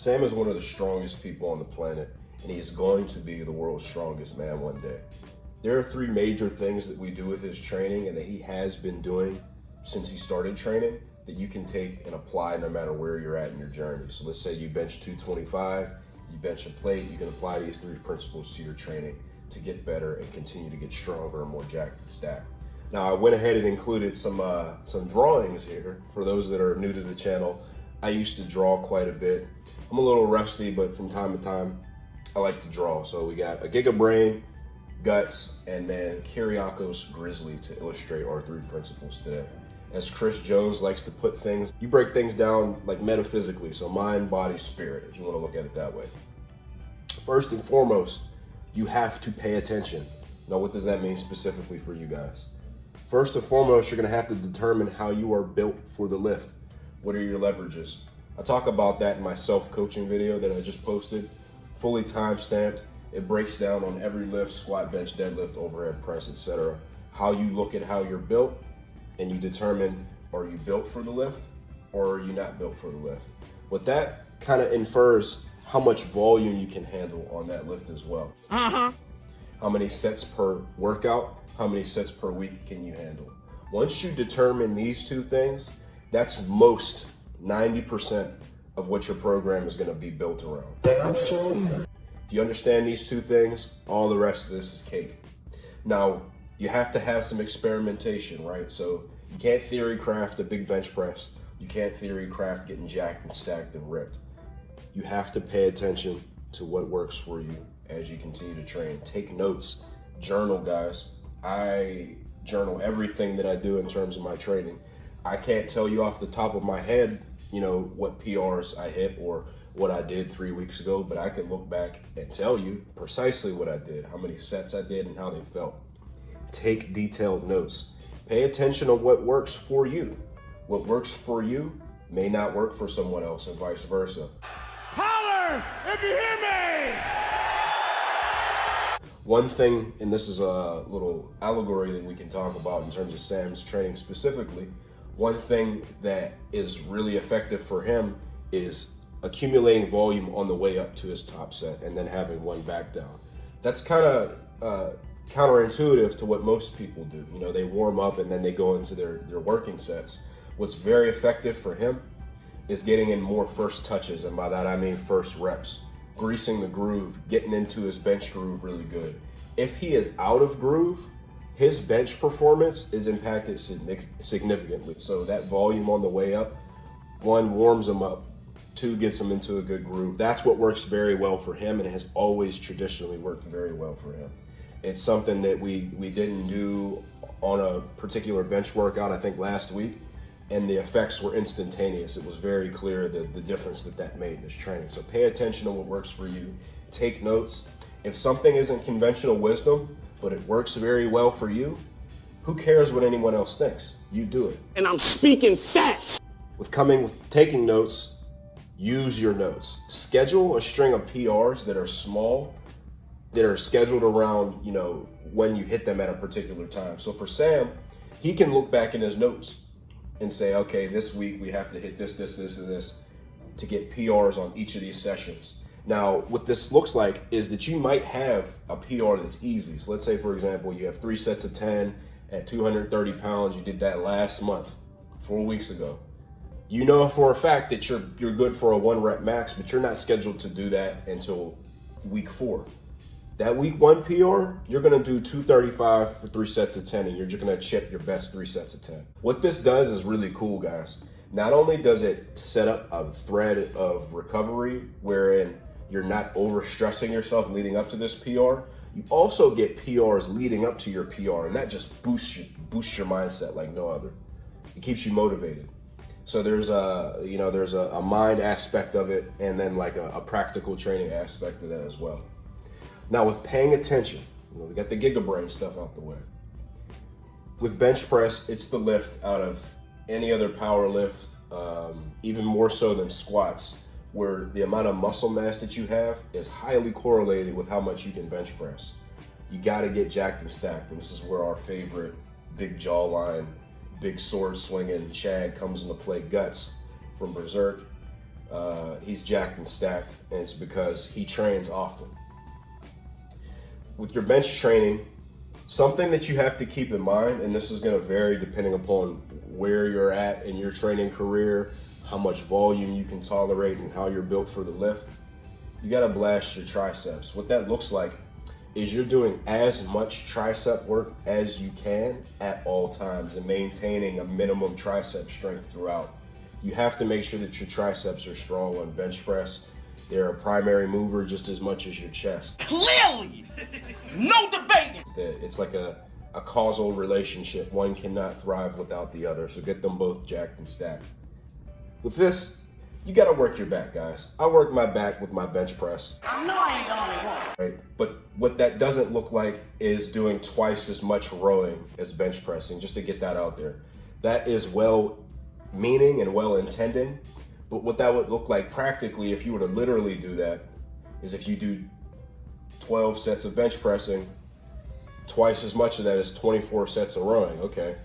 Sam is one of the strongest people on the planet, and he is going to be the world's strongest man one day. There are 3 major things that we do with his training and that he has been doing since he started training that you can take and apply no matter where you're at in your journey. So let's say you bench 225, you bench a plate, you can apply these 3 principles to your training to get better and continue to get stronger and more jacked and stacked. Now, I went ahead and included some drawings here. For those that are new to the channel, I used to draw quite a bit. I'm a little rusty, but from time to time, I like to draw. So we got a Giga Brain, Guts, and then Kyriakos Grizzly to illustrate our 3 principles today. As Chris Jones likes to put things, you break things down like metaphysically, so mind, body, spirit, if you want to look at it that way. First and foremost, you have to pay attention. Now, what does that mean specifically for you guys? First and foremost, you're gonna have to determine how you are built for the lift. What are your leverages? I talk about that in my self-coaching video that I just posted, fully time-stamped. It breaks down on every lift, squat, bench, deadlift, overhead press, etc. How you look at how you're built, and you determine, are you built for the lift or are you not built for the lift? What that kind of infers how much volume you can handle on that lift as well. How many sets per workout, how many sets per week can you handle? Once you determine these 2 things, that's most 90% of what your program is gonna be built around. If you understand these 2 things, all the rest of this is cake. Now, you have to have some experimentation, right? So you can't theory craft a big bench press. You can't theory craft getting jacked and stacked and ripped. You have to pay attention to what works for you as you continue to train. Take notes, journal, guys. I journal everything that I do in terms of my training. I can't tell you off the top of my head, what PRs I hit or what I did 3 weeks ago, but I can look back and tell you precisely what I did, how many sets I did and how they felt. Take detailed notes. Pay attention to what works for you. What works for you may not work for someone else and vice versa. Holler if you hear me! One thing, and this is a little allegory that we can talk about in terms of Sam's training specifically, one thing that is really effective for him is accumulating volume on the way up to his top set and then having one back down. That's kind of counterintuitive to what most people do. They warm up and then they go into their working sets. What's very effective for him is getting in more first touches, and by that I mean first reps, greasing the groove, getting into his bench groove really good. If he is out of groove, his bench performance is impacted significantly. So that volume on the way up, 1, warms him up, 2, gets him into a good groove. That's what works very well for him, and it has always traditionally worked very well for him. It's something that we didn't do on a particular bench workout, I think last week, and the effects were instantaneous. It was very clear the difference that made in his training. So pay attention to what works for you. Take notes. If something isn't conventional wisdom, but it works very well for you, who cares what anyone else thinks? You do it. And I'm speaking facts. With taking notes, use your notes. Schedule a string of PRs that are small, that are scheduled around, when you hit them at a particular time. So for Sam, he can look back in his notes and say, okay, this week we have to hit this, this, this, and this to get PRs on each of these sessions. Now, what this looks like is that you might have a PR that's easy. So let's say, for example, you have 3 sets of 10 at 230 pounds. You did that last month, 4 weeks ago. You know for a fact that you're good for a 1 rep max, but you're not scheduled to do that until week 4. That week 1 PR, you're gonna do 235 for 3 sets of 10, and you're just gonna chip your best 3 sets of 10. What this does is really cool, guys. Not only does it set up a thread of recovery wherein you're not overstressing yourself leading up to this PR, you also get PRs leading up to your PR, and that just boosts your mindset like no other. It keeps you motivated. So there's a mind aspect of it, and then like a practical training aspect of that as well. Now with paying attention, we got the Giga Brain stuff out the way. With bench press, it's the lift out of any other power lift, even more so than squats, where the amount of muscle mass that you have is highly correlated with how much you can bench press. You gotta get jacked and stacked, and this is where our favorite big jawline, big sword swinging Chad comes into play, Guts from Berserk. he's jacked and stacked, and it's because he trains often. With your bench training, something that you have to keep in mind, and this is going to vary depending upon where you're at in your training career, how much volume you can tolerate, and how you're built for the lift, you got to blast your triceps. What that looks like is you're doing as much tricep work as you can at all times and maintaining a minimum tricep strength throughout. You have to make sure that your triceps are strong on bench press. They're a primary mover just as much as your chest. Clearly, no debating. It's like a causal relationship. One cannot thrive without the other, so get them both jacked and stacked. With this, you gotta work your back, guys. I work my back with my bench press. I know I ain't the only one. Right? But what that doesn't look like is doing twice as much rowing as bench pressing, just to get that out there. That is well-meaning and well-intending, but what that would look like practically if you were to literally do that is if you do 12 sets of bench pressing, twice as much of that is 24 sets of rowing. Okay,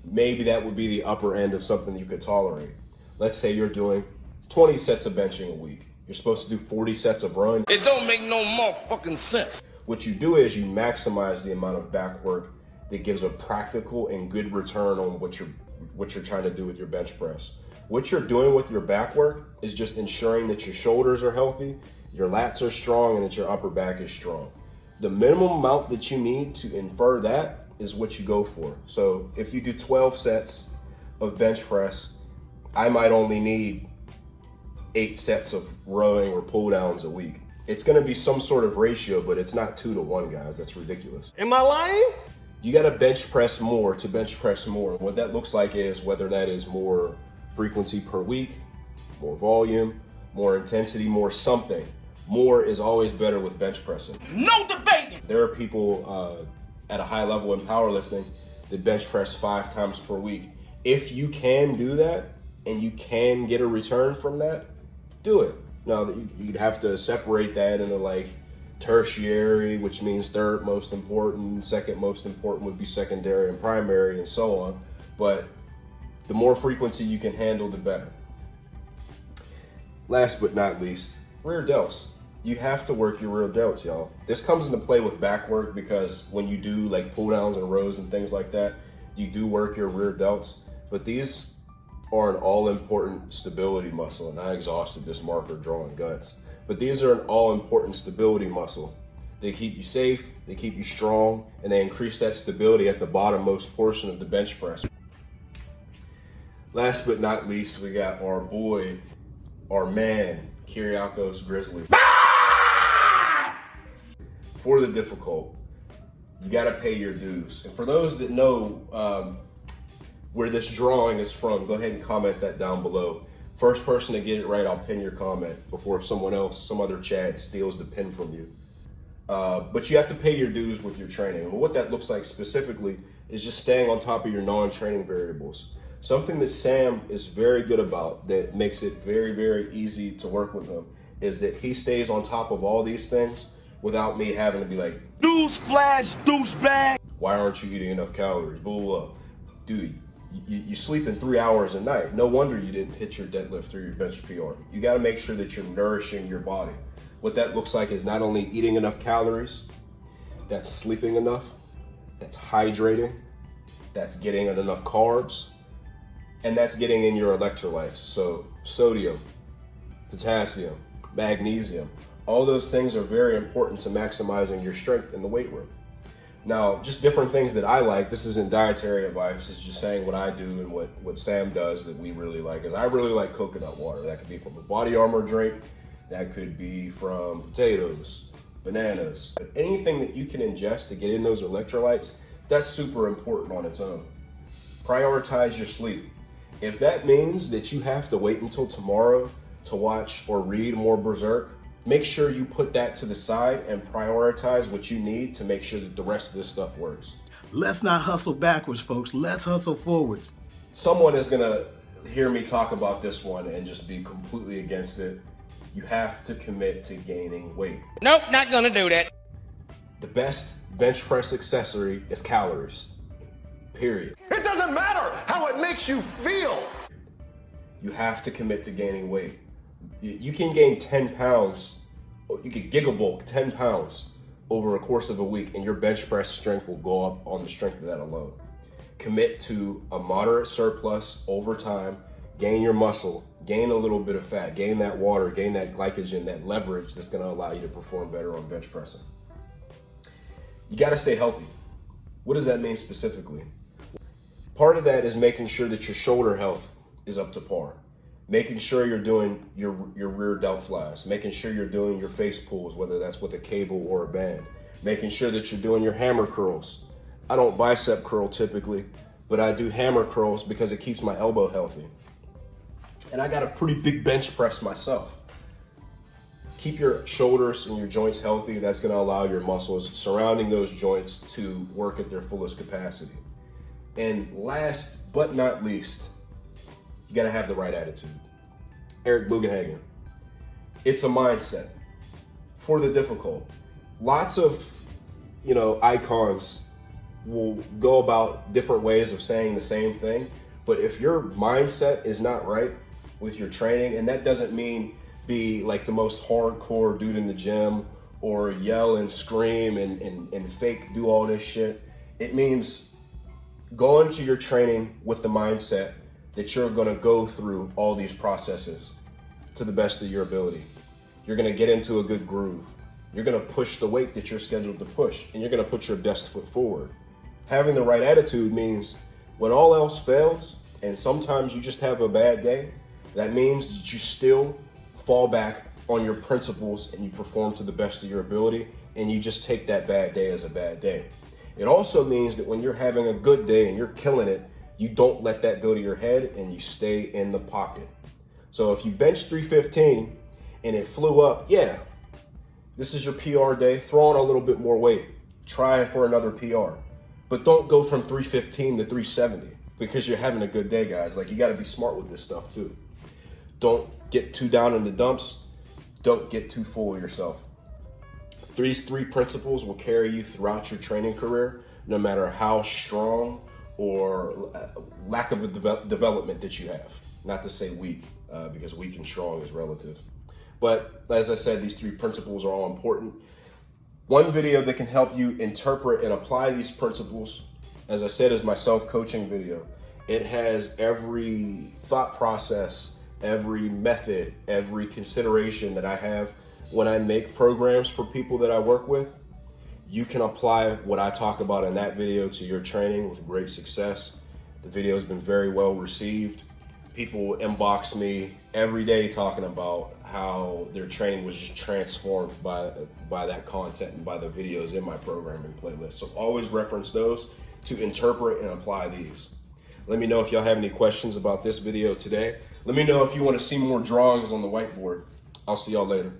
maybe that would be the upper end of something you could tolerate. Let's say you're doing 20 sets of benching a week. You're supposed to do 40 sets of rowing. It don't make no motherfucking sense. What you do is you maximize the amount of back work that gives a practical and good return on what you're trying to do with your bench press. What you're doing with your back work is just ensuring that your shoulders are healthy, your lats are strong, and that your upper back is strong. The minimum amount that you need to infer that is what you go for. So if you do 12 sets of bench press, I might only need 8 sets of rowing or pull downs a week. It's gonna be some sort of ratio, but it's not 2 to 1, guys. That's ridiculous. Am I lying? You gotta bench press more to bench press more. What that looks like is whether that is more frequency per week, more volume, more intensity, more something. More is always better with bench pressing. No debating. There are people at a high level in powerlifting that bench press 5 times per week. If you can do that and you can get a return from that, do it. Now, you'd have to separate that into like tertiary, which means third most important, second most important would be secondary and primary and so on. But the more frequency you can handle, the better. Last but not least, rear delts. You have to work your rear delts, y'all. This comes into play with back work because when you do like pull downs and rows and things like that, you do work your rear delts, but these are an all-important stability muscle, and I exhausted this marker drawing guts. But these are an all-important stability muscle. They keep you safe, they keep you strong, and they increase that stability at the bottommost portion of the bench press. Last but not least, we got our boy, our man, Kyriakos Grizzly. For the difficult, you gotta pay your dues. And for those that know where this drawing is from, go ahead and comment that down below. First person to get it right, I'll pin your comment before someone else, some other Chad, steals the pin from you. But you have to pay your dues with your training. And what that looks like specifically is just staying on top of your non-training variables. Something that Sam is very good about that makes it very, very easy to work with him is that he stays on top of all these things without me having to be like, Newsflash, douchebag. why aren't you eating enough calories? Blah, blah, blah. Dude, you sleep in 3 hours a night. No wonder you didn't hit your deadlift or your bench PR. You gotta make sure that you're nourishing your body. What that looks like is not only eating enough calories, that's sleeping enough, that's hydrating, that's getting enough carbs, and that's getting in your electrolytes. So sodium, potassium, magnesium, all those things are very important to maximizing your strength in the weight room. Now, just different things that I like. This isn't dietary advice. It's just saying what I do and what Sam does that we really like. Is I really like coconut water. That could be from a Body Armor drink. That could be from potatoes, bananas. But anything that you can ingest to get in those electrolytes, that's super important on its own. Prioritize your sleep. If that means that you have to wait until tomorrow to watch or read more Berserk, make sure you put that to the side and prioritize what you need to make sure that the rest of this stuff works. Let's not hustle backwards, folks. Let's hustle forwards. Someone is gonna hear me talk about this one and just be completely against it. You have to commit to gaining weight. Nope, not gonna do that. The best bench press accessory is calories. Period. It doesn't matter how it makes you feel. You have to commit to gaining weight. You can gain 10 pounds, you could gigabulk 10 pounds over a course of a week, and your bench press strength will go up on the strength of that alone. Commit to a moderate surplus over time, gain your muscle, gain a little bit of fat, gain that water, gain that glycogen, that leverage that's gonna allow you to perform better on bench pressing. You gotta stay healthy. What does that mean specifically? Part of that is making sure that your shoulder health is up to par. Making sure you're doing your rear delt flies, making sure you're doing your face pulls, whether that's with a cable or a band, making sure that you're doing your hammer curls. I don't bicep curl typically, but I do hammer curls because it keeps my elbow healthy. And I got a pretty big bench press myself. Keep your shoulders and your joints healthy. That's gonna allow your muscles surrounding those joints to work at their fullest capacity. And last but not least, you gotta have the right attitude. Eric Bugenhagen. It's a mindset for the difficult. Lots of, icons will go about different ways of saying the same thing, but if your mindset is not right with your training, and that doesn't mean be like the most hardcore dude in the gym or yell and scream and fake do all this shit. It means go into your training with the mindset that you're gonna go through all these processes to the best of your ability. You're gonna get into a good groove. You're gonna push the weight that you're scheduled to push, and you're gonna put your best foot forward. Having the right attitude means when all else fails, and sometimes you just have a bad day, that means that you still fall back on your principles and you perform to the best of your ability, and you just take that bad day as a bad day. It also means that when you're having a good day and you're killing it, you don't let that go to your head and you stay in the pocket. So if you bench 315 and it flew up, yeah, this is your PR day, throw on a little bit more weight, try for another PR. But don't go from 315 to 370 because you're having a good day, guys. Like, you gotta be smart with this stuff too. Don't get too down in the dumps. Don't get too full of yourself. These three principles will carry you throughout your training career, no matter how strong or lack of a development that you have. Not to say weak, because weak and strong is relative. But as I said, these three principles are all important. One video that can help you interpret and apply these principles, as I said, is my self-coaching video. It has every thought process, every method, every consideration that I have when I make programs for people that I work with. You can apply what I talk about in that video to your training with great success. The video has been very well received. People inbox me every day talking about how their training was just transformed by that content and by the videos in my programming playlist. So always reference those to interpret and apply these. Let me know if y'all have any questions about this video today. Let me know if you want to see more drawings on the whiteboard. I'll see y'all later.